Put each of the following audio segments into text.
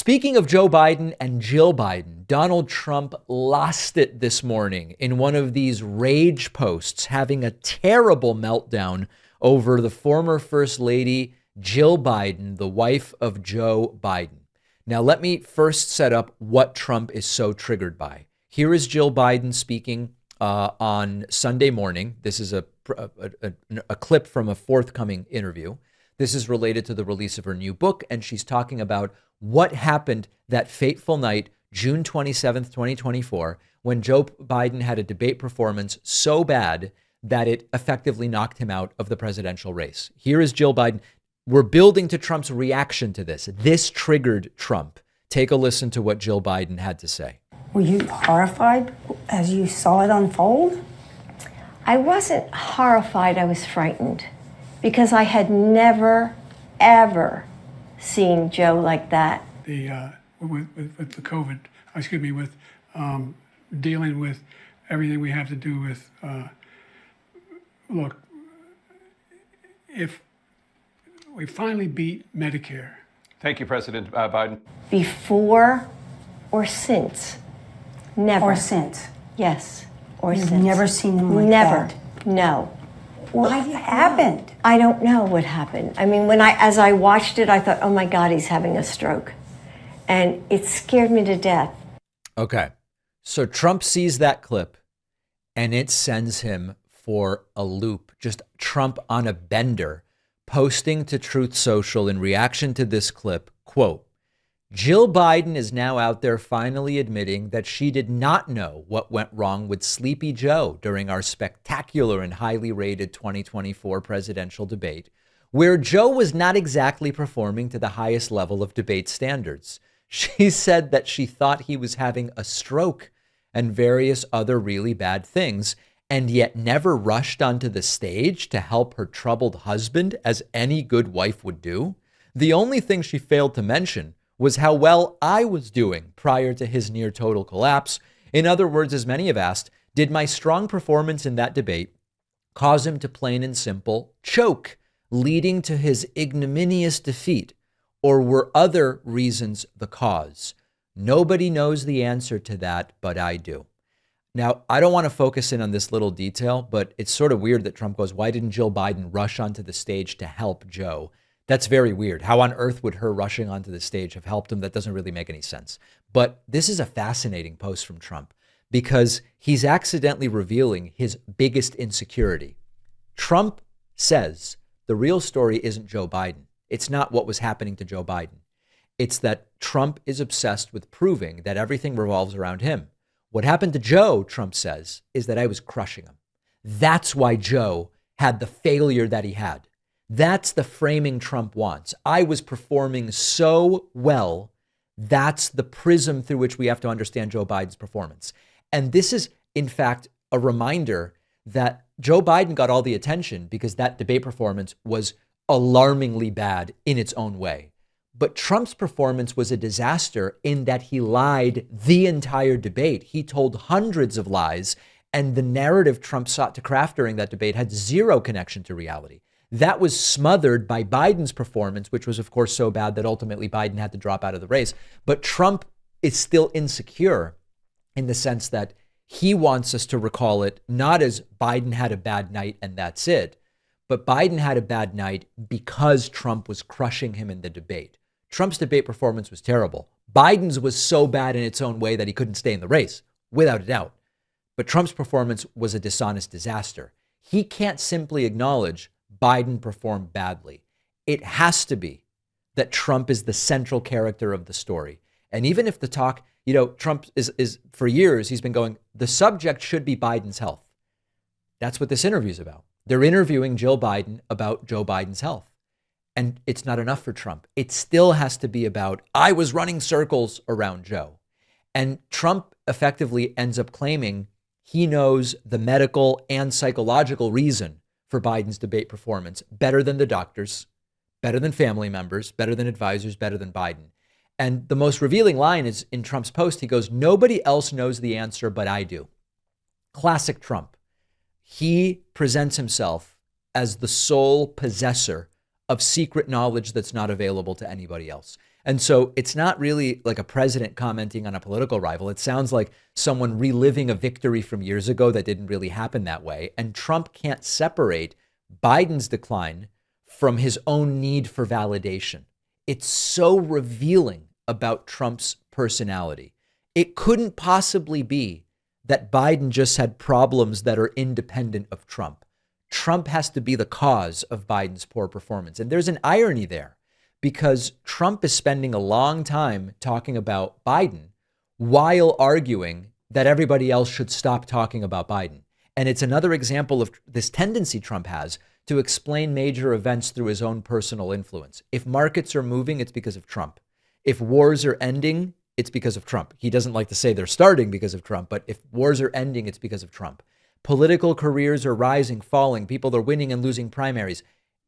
Speaking of Joe Biden and Jill Biden, Donald Trump lost it this morning in one of these rage posts, having a terrible meltdown over the former First Lady, Jill Biden, the wife of Joe Biden. Now, let me first set up what Trump is so triggered by. Here is Jill Biden speaking on Sunday morning. This is a clip from a forthcoming interview. This is related to the release of her new book, and she's talking about what happened that fateful night, June 27th, 2024, when Joe Biden had a debate performance so bad that it effectively knocked him out of the presidential race. Here is Jill Biden. We're building to Trump's reaction to this. This triggered Trump. Take a listen to what Jill Biden had to say. Were you horrified as you saw it unfold? I wasn't horrified, I was frightened because I had never, ever seen Joe like that. With the COVID, with dealing with everything we have to do with, look, if we finally beat Medicare. Thank you, President Biden. Before or since? Never. Or since? Yes, or You've since. never seen him like Never. that? No. What happened? I don't know what happened. I mean, as I watched it, I thought, oh my God, he's having a stroke. And it scared me to death. Okay. So Trump sees that clip and it sends him for a loop. Just Trump on a bender, posting to Truth Social in reaction to this clip, quote, Jill Biden is now out there finally admitting that she did not know what went wrong with Sleepy Joe during our spectacular and highly rated 2024 presidential debate, where Joe was not exactly performing to the highest level of debate standards. She said that she thought he was having a stroke and various other really bad things, and yet never rushed onto the stage to help her troubled husband as any good wife would do. The only thing she failed to mention was how well I was doing prior to his near total collapse. In other words, as many have asked, did my strong performance in that debate cause him to plain and simple choke, leading to his ignominious defeat, or were other reasons the cause? Nobody knows the answer to that, but I do. Now, I don't want to focus in on this little detail, but it's sort of weird that Trump goes, why didn't Jill Biden rush onto the stage to help Joe? That's very weird. How on earth would her rushing onto the stage have helped him? That doesn't really make any sense. But this is a fascinating post from Trump because he's accidentally revealing his biggest insecurity. Trump says the real story isn't Joe Biden. It's not what was happening to Joe Biden. It's that Trump is obsessed with proving that everything revolves around him. What happened to Joe, Trump says, is that I was crushing him. That's why Joe had the failure that he had. That's the framing Trump wants. I was performing so well. That's the prism through which we have to understand Joe Biden's performance. And this is, in fact, a reminder that Joe Biden got all the attention because that debate performance was alarmingly bad in its own way. But Trump's performance was a disaster in that he lied the entire debate. He told hundreds of lies, and the narrative Trump sought to craft during that debate had zero connection to reality. That was smothered by Biden's performance, which was, of course, so bad that ultimately Biden had to drop out of the race. But Trump is still insecure in the sense that he wants us to recall it not as Biden had a bad night and that's it, but Biden had a bad night because Trump was crushing him in the debate. Trump's debate performance was terrible. Biden's was so bad in its own way that he couldn't stay in the race, without a doubt. But Trump's performance was a dishonest disaster. He can't simply acknowledge Biden performed badly. It has to be that Trump is the central character of the story. And even if the talk, Trump is for years, he's been going, the subject should be Biden's health. That's what this interview is about. They're interviewing Jill Biden about Joe Biden's health. And it's not enough for Trump. It still has to be about, I was running circles around Joe. And Trump effectively ends up claiming he knows the medical and psychological reason for Biden's debate performance better than the doctors, better than family members, better than advisors, better than Biden. And the most revealing line is in Trump's post. He goes, nobody else knows the answer, but I do. Classic Trump. He presents himself as the sole possessor of secret knowledge that's not available to anybody else. And so it's not really like a president commenting on a political rival. It sounds like someone reliving a victory from years ago that didn't really happen that way. And Trump can't separate Biden's decline from his own need for validation. It's so revealing about Trump's personality. It couldn't possibly be that Biden just had problems that are independent of Trump. Trump has to be the cause of Biden's poor performance. And there's an irony there, because Trump is spending a long time talking about Biden while arguing that everybody else should stop talking about Biden. And it's another example of this tendency Trump has to explain major events through his own personal influence. If markets are moving, it's because of Trump. If wars are ending, it's because of Trump. He doesn't like to say they're starting because of Trump, but if wars are ending, it's because of Trump. Political careers are rising, falling. People are winning and losing primaries.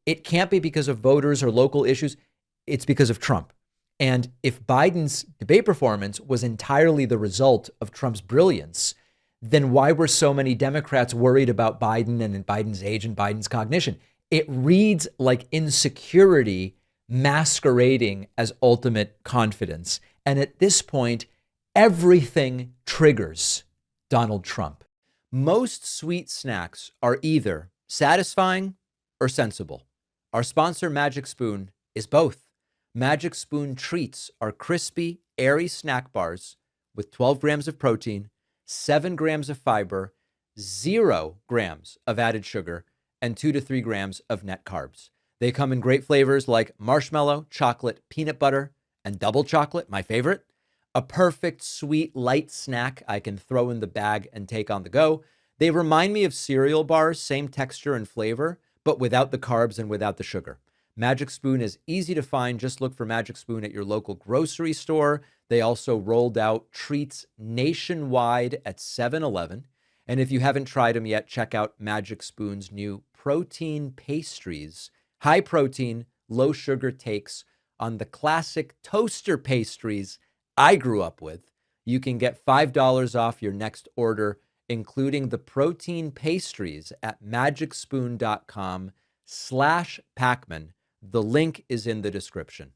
It can't be because of voters or local issues. It's because of Trump. And if Biden's debate performance was entirely the result of Trump's brilliance, then why were so many Democrats worried about Biden and Biden's age and Biden's cognition? It reads like insecurity masquerading as ultimate confidence. And at this point, everything triggers Donald Trump. Most sweet snacks are either satisfying or sensible. Our sponsor, Magic Spoon, is both. Magic Spoon treats are crispy, airy snack bars with 12 grams of protein, 7 grams of fiber, 0 grams of added sugar, and 2 to 3 grams of net carbs. They come in great flavors like marshmallow, chocolate, peanut butter, and double chocolate, my favorite. A perfect, sweet, light snack I can throw in the bag and take on the go. They remind me of cereal bars, same texture and flavor, but without the carbs and without the sugar. Magic Spoon is easy to find. Just look for Magic Spoon at your local grocery store. They also rolled out treats nationwide at 7-Eleven. And if you haven't tried them yet, check out Magic Spoon's new protein pastries. High protein, low sugar takes on the classic toaster pastries I grew up with. You can get $5 off your next order, including the protein pastries at magicspoon.com/Pakman. The link is in the description.